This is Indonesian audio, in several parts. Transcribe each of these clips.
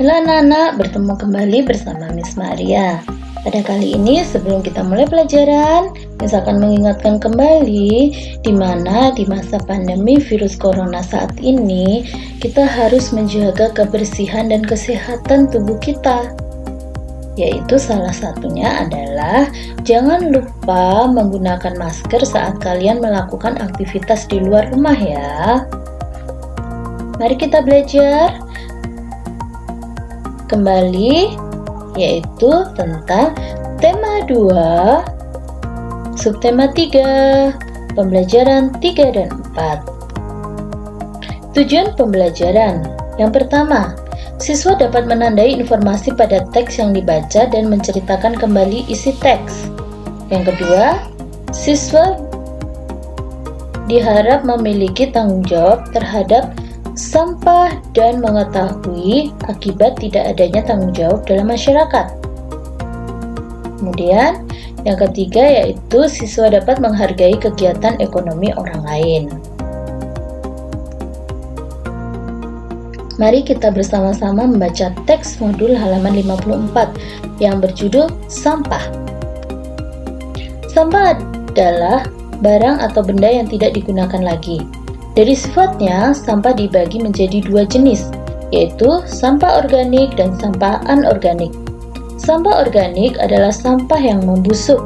Halo anak-anak, bertemu kembali bersama Miss Maria. Pada kali ini sebelum kita mulai pelajaran, Miss akan mengingatkan kembali di mana di masa pandemi virus corona saat ini kita harus menjaga kebersihan dan kesehatan tubuh kita. Yaitu salah satunya adalah jangan lupa menggunakan masker saat kalian melakukan aktivitas di luar rumah ya. Mari kita belajar kembali, yaitu tentang tema 2, subtema 3, pembelajaran 3 dan 4. Tujuan pembelajaran. Yang pertama, siswa dapat menandai informasi pada teks yang dibaca dan menceritakan kembali isi teks. Yang kedua, siswa diharap memiliki tanggung jawab terhadap sampah dan mengetahui akibat tidak adanya tanggung jawab dalam masyarakat. Kemudian, yang ketiga yaitu siswa dapat menghargai kegiatan ekonomi orang lain. Mari kita bersama-sama membaca teks modul halaman 54 yang berjudul Sampah. Sampah adalah barang atau benda yang tidak digunakan lagi. Dari sifatnya, sampah dibagi menjadi dua jenis, yaitu sampah organik dan sampah anorganik. Sampah organik adalah sampah yang membusuk,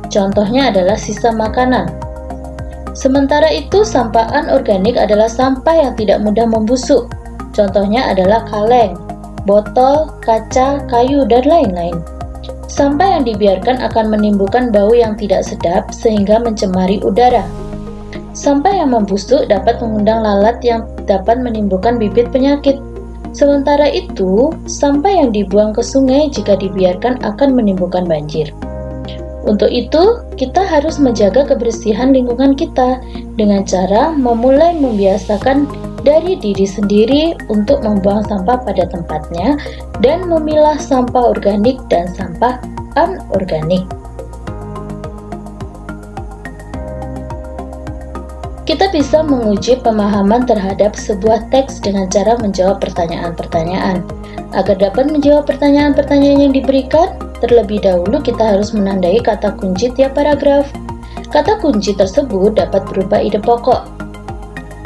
contohnya adalah sisa makanan. Sementara itu, sampah anorganik adalah sampah yang tidak mudah membusuk, contohnya adalah kaleng, botol, kaca, kayu, dan lain-lain. Sampah yang dibiarkan akan menimbulkan bau yang tidak sedap sehingga mencemari udara. Sampah yang membusuk dapat mengundang lalat yang dapat menimbulkan bibit penyakit. Sementara itu, sampah yang dibuang ke sungai jika dibiarkan akan menimbulkan banjir. Untuk itu, kita harus menjaga kebersihan lingkungan kita dengan cara memulai membiasakan dari diri sendiri untuk membuang sampah pada tempatnya dan memilah sampah organik dan sampah anorganik. Kita bisa menguji pemahaman terhadap sebuah teks dengan cara menjawab pertanyaan-pertanyaan. Agar dapat menjawab pertanyaan-pertanyaan yang diberikan, terlebih dahulu kita harus menandai kata kunci tiap paragraf. Kata kunci tersebut dapat berupa ide pokok.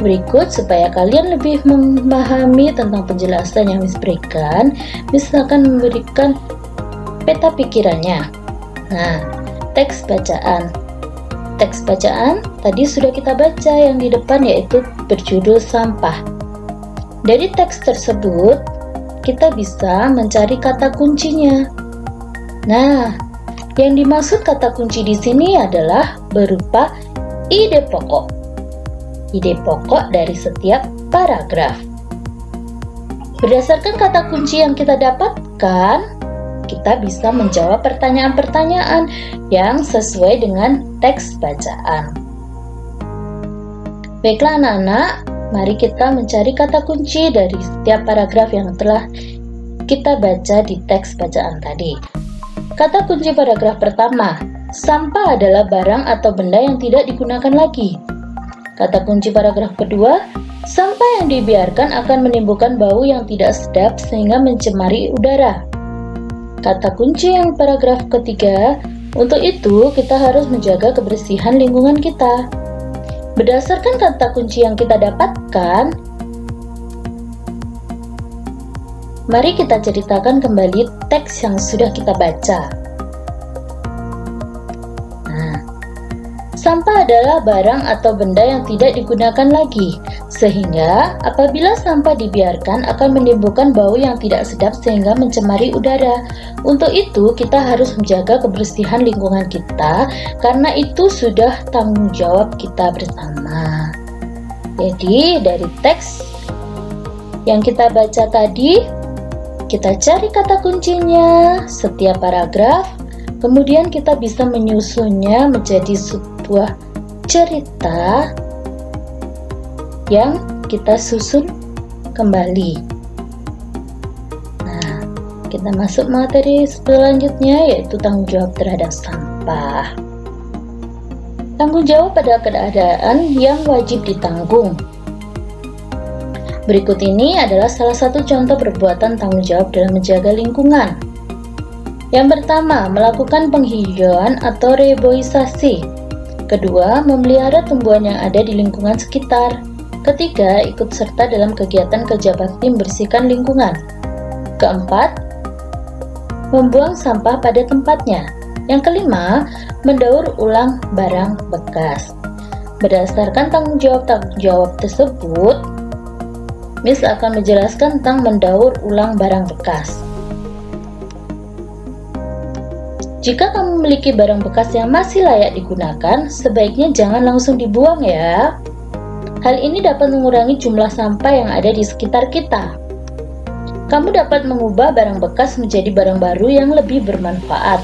Berikut, supaya kalian lebih memahami tentang penjelasan yang Miss berikan, Miss akan memberikan peta pikirannya. Nah, teks bacaan. Teks bacaan tadi sudah kita baca yang di depan yaitu berjudul Sampah. Dari teks tersebut, kita bisa mencari kata kuncinya. Nah, yang dimaksud kata kunci di sini adalah berupa ide pokok. Ide pokok dari setiap paragraf. Berdasarkan kata kunci yang kita dapatkan, kita bisa menjawab pertanyaan-pertanyaan yang sesuai dengan teks bacaan. Baiklah anak-anak, mari kita mencari kata kunci dari setiap paragraf yang telah kita baca di teks bacaan tadi. Kata kunci paragraf pertama, sampah adalah barang atau benda yang tidak digunakan lagi. Kata kunci paragraf kedua, sampah yang dibiarkan akan menimbulkan bau yang tidak sedap sehingga mencemari udara. Kata kunci yang paragraf ketiga, untuk itu kita harus menjaga kebersihan lingkungan kita. Berdasarkan kata kunci yang kita dapatkan, mari kita ceritakan kembali teks yang sudah kita baca. Nah, sampah adalah barang atau benda yang tidak digunakan lagi, sehingga apabila sampah dibiarkan akan menimbulkan bau yang tidak sedap sehingga mencemari udara. Untuk itu, kita harus menjaga kebersihan lingkungan kita, karena itu sudah tanggung jawab kita bersama. Jadi, dari teks yang kita baca tadi, kita cari kata kuncinya setiap paragraf, kemudian kita bisa menyusunnya menjadi sebuah cerita yang kita susun kembali. Nah, kita masuk materi selanjutnya yaitu tanggung jawab terhadap sampah. Tanggung jawab pada keadaan yang wajib ditanggung. Berikut ini adalah salah satu contoh perbuatan tanggung jawab dalam menjaga lingkungan. Yang pertama, melakukan penghijauan atau reboisasi. Kedua, memelihara tumbuhan yang ada di lingkungan sekitar. Ketiga, ikut serta dalam kegiatan kerja bakti membersihkan lingkungan. Keempat, membuang sampah pada tempatnya. Yang kelima, mendaur ulang barang bekas. Berdasarkan tanggung jawab tersebut, Miss akan menjelaskan tentang mendaur ulang barang bekas. Jika kamu memiliki barang bekas yang masih layak digunakan, sebaiknya jangan langsung dibuang ya. Hal ini dapat mengurangi jumlah sampah yang ada di sekitar kita. Kamu dapat mengubah barang bekas menjadi barang baru yang lebih bermanfaat.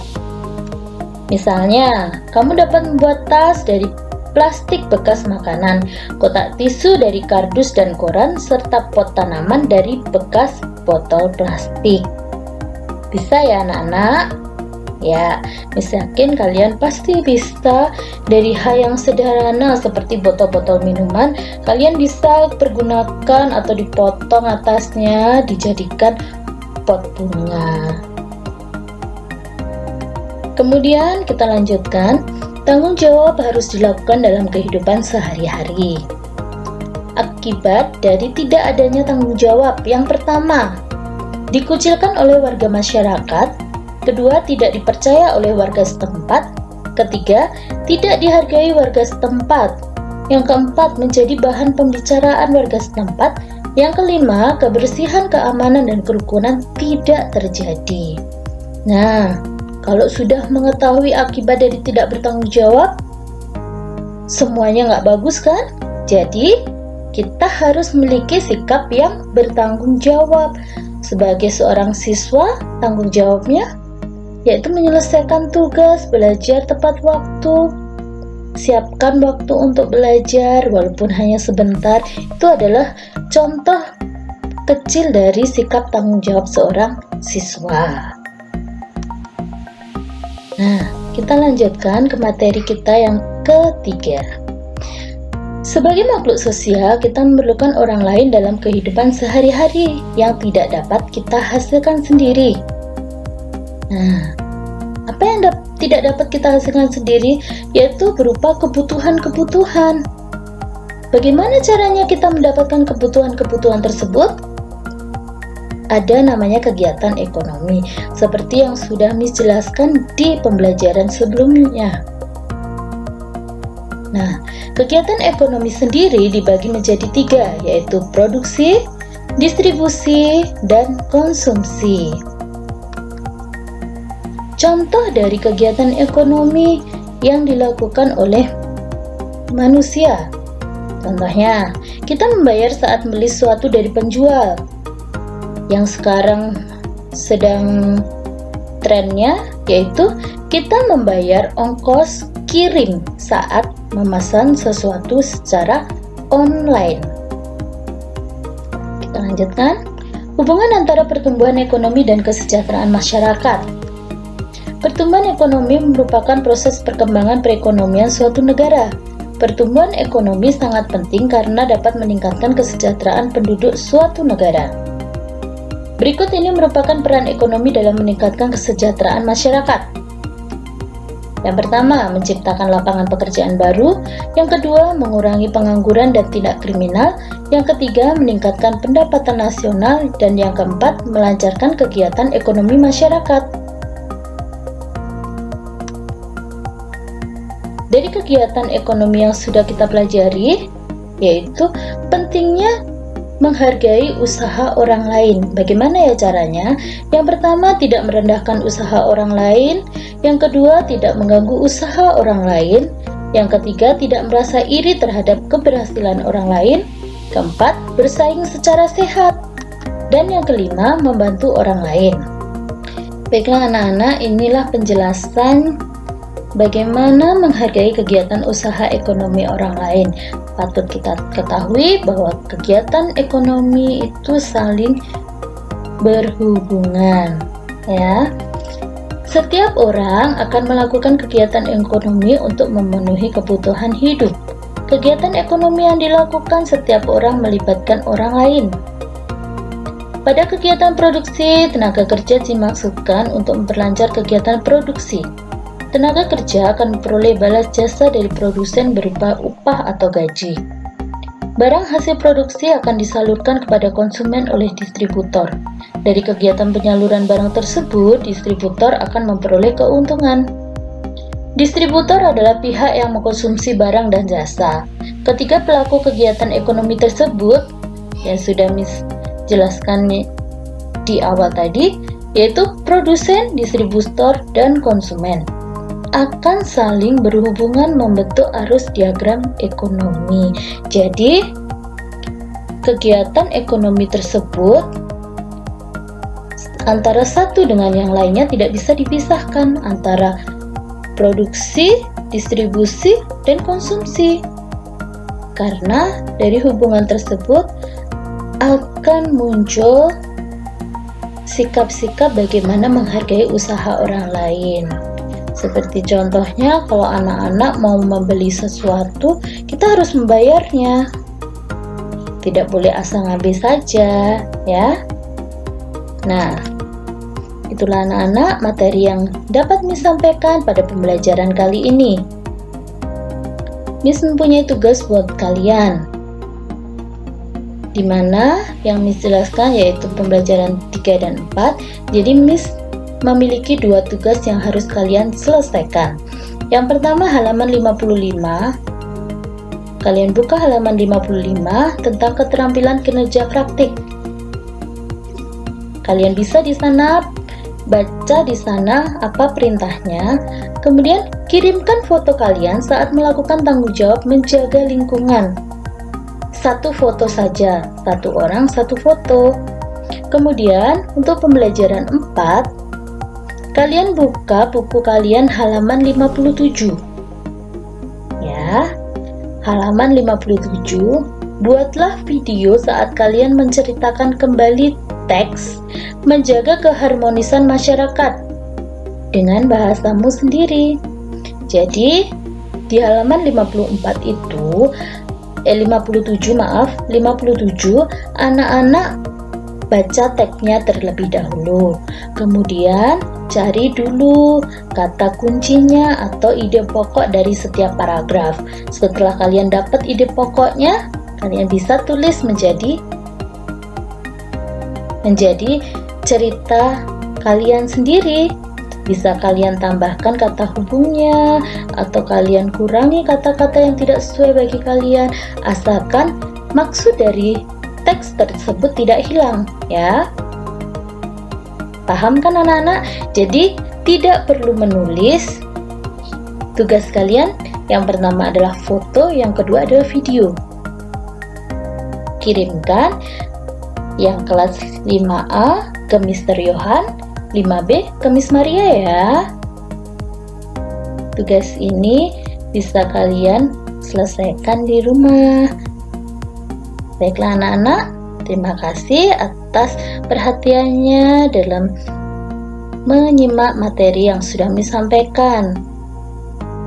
Misalnya, kamu dapat membuat tas dari plastik bekas makanan, kotak tisu dari kardus dan koran, serta pot tanaman dari bekas botol plastik. Bisa ya anak-anak? Ya, Miss yakin kalian pasti bisa. Dari hal yang sederhana seperti botol-botol minuman, kalian bisa pergunakan atau dipotong atasnya dijadikan pot bunga. Kemudian kita lanjutkan, tanggung jawab harus dilakukan dalam kehidupan sehari-hari. Akibat dari tidak adanya tanggung jawab, yang pertama, dikucilkan oleh warga masyarakat. Kedua, tidak dipercaya oleh warga setempat. Ketiga, tidak dihargai warga setempat. Yang keempat, menjadi bahan pembicaraan warga setempat. Yang kelima, kebersihan, keamanan, dan kerukunan tidak terjadi. Nah, kalau sudah mengetahui akibat dari tidak bertanggung jawab, semuanya nggak bagus kan? Jadi, kita harus memiliki sikap yang bertanggung jawab. Sebagai seorang siswa, tanggung jawabnya yaitu menyelesaikan tugas, belajar tepat waktu, siapkan waktu untuk belajar walaupun hanya sebentar. Itu adalah contoh kecil dari sikap tanggung jawab seorang siswa. Nah, kita lanjutkan ke materi kita yang ketiga. Sebagai makhluk sosial, kita memerlukan orang lain dalam kehidupan sehari-hari yang tidak dapat kita hasilkan sendiri. Nah, apa yang tidak dapat kita hasilkan sendiri yaitu berupa kebutuhan-kebutuhan. Bagaimana caranya kita mendapatkan kebutuhan-kebutuhan tersebut? Ada namanya kegiatan ekonomi, seperti yang sudah Miss jelaskan di pembelajaran sebelumnya. Nah, kegiatan ekonomi sendiri dibagi menjadi 3, yaitu produksi, distribusi, dan konsumsi. Contoh dari kegiatan ekonomi yang dilakukan oleh manusia. Contohnya, kita membayar saat beli sesuatu dari penjual. Yang sekarang sedang trennya yaitu kita membayar ongkos kirim saat memesan sesuatu secara online. Kita lanjutkan. Hubungan antara pertumbuhan ekonomi dan kesejahteraan masyarakat. Pertumbuhan ekonomi merupakan proses perkembangan perekonomian suatu negara. Pertumbuhan ekonomi sangat penting karena dapat meningkatkan kesejahteraan penduduk suatu negara. Berikut ini merupakan peran ekonomi dalam meningkatkan kesejahteraan masyarakat. Yang pertama, menciptakan lapangan pekerjaan baru. Yang kedua, mengurangi pengangguran dan tindak kriminal. Yang ketiga, meningkatkan pendapatan nasional. Dan yang keempat, melancarkan kegiatan ekonomi masyarakat. Dari kegiatan ekonomi yang sudah kita pelajari, yaitu pentingnya menghargai usaha orang lain. Bagaimana ya caranya? Yang pertama, tidak merendahkan usaha orang lain. Yang kedua, tidak mengganggu usaha orang lain. Yang ketiga, tidak merasa iri terhadap keberhasilan orang lain. Keempat, bersaing secara sehat. Dan yang kelima, membantu orang lain. Baiklah anak-anak, inilah penjelasan bagaimana menghargai kegiatan usaha ekonomi orang lain. Patut kita ketahui bahwa kegiatan ekonomi itu saling berhubungan, ya. Setiap orang akan melakukan kegiatan ekonomi untuk memenuhi kebutuhan hidup. Kegiatan ekonomi yang dilakukan setiap orang melibatkan orang lain. Pada kegiatan produksi, tenaga kerja dimaksudkan untuk memperlancar kegiatan produksi. Tenaga kerja akan memperoleh balas jasa dari produsen berupa upah atau gaji. Barang hasil produksi akan disalurkan kepada konsumen oleh distributor. Dari kegiatan penyaluran barang tersebut, distributor akan memperoleh keuntungan. Distributor adalah pihak yang mengkonsumsi barang dan jasa. Ketika pelaku kegiatan ekonomi tersebut, yang sudah jelaskan di awal tadi, yaitu produsen, distributor, dan konsumen, akan saling berhubungan membentuk arus diagram ekonomi. Jadi, kegiatan ekonomi tersebut antara satu dengan yang lainnya tidak bisa dipisahkan antara produksi, distribusi, dan konsumsi. Karena dari hubungan tersebut akan muncul sikap-sikap bagaimana menghargai usaha orang lain. Seperti contohnya, kalau anak-anak mau membeli sesuatu, kita harus membayarnya. Tidak boleh asal ngambil saja, ya. Nah, itulah anak-anak materi yang dapat Miss sampaikan pada pembelajaran kali ini. Miss mempunyai tugas buat kalian, di mana yang Miss jelaskan yaitu pembelajaran 3 dan 4. Jadi Miss memiliki 2 tugas yang harus kalian selesaikan. Yang pertama halaman 55. Kalian buka halaman 55 tentang keterampilan kinerja praktik. Kalian bisa di sana baca di sana apa perintahnya, kemudian kirimkan foto kalian saat melakukan tanggung jawab menjaga lingkungan. 1 foto saja, 1 orang 1 foto. Kemudian untuk pembelajaran 4, kalian buka buku kalian halaman 57. Ya, halaman 57, buatlah video saat kalian menceritakan kembali teks menjaga keharmonisan masyarakat dengan bahasamu sendiri. Jadi, di halaman 57 anak-anak baca teksnya terlebih dahulu. Kemudian cari dulu kata kuncinya atau ide pokok dari setiap paragraf. Setelah kalian dapat ide pokoknya, kalian bisa tulis menjadi cerita kalian sendiri. Bisa kalian tambahkan kata hubungnya atau kalian kurangi kata-kata yang tidak sesuai bagi kalian, asalkan maksud dari teks tersebut tidak hilang, ya. Paham kan anak-anak? Jadi tidak perlu menulis. Tugas kalian yang pertama adalah foto, yang kedua adalah video. Kirimkan yang kelas 5A ke Mr. Yohan, 5B ke Miss Maria ya. Tugas ini bisa kalian selesaikan di rumah. Baiklah anak-anak, terima kasih atas perhatiannya dalam menyimak materi yang sudah Miss sampaikan.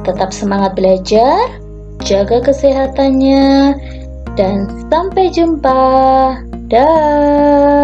Tetap semangat belajar, jaga kesehatannya, dan sampai jumpa. Dah.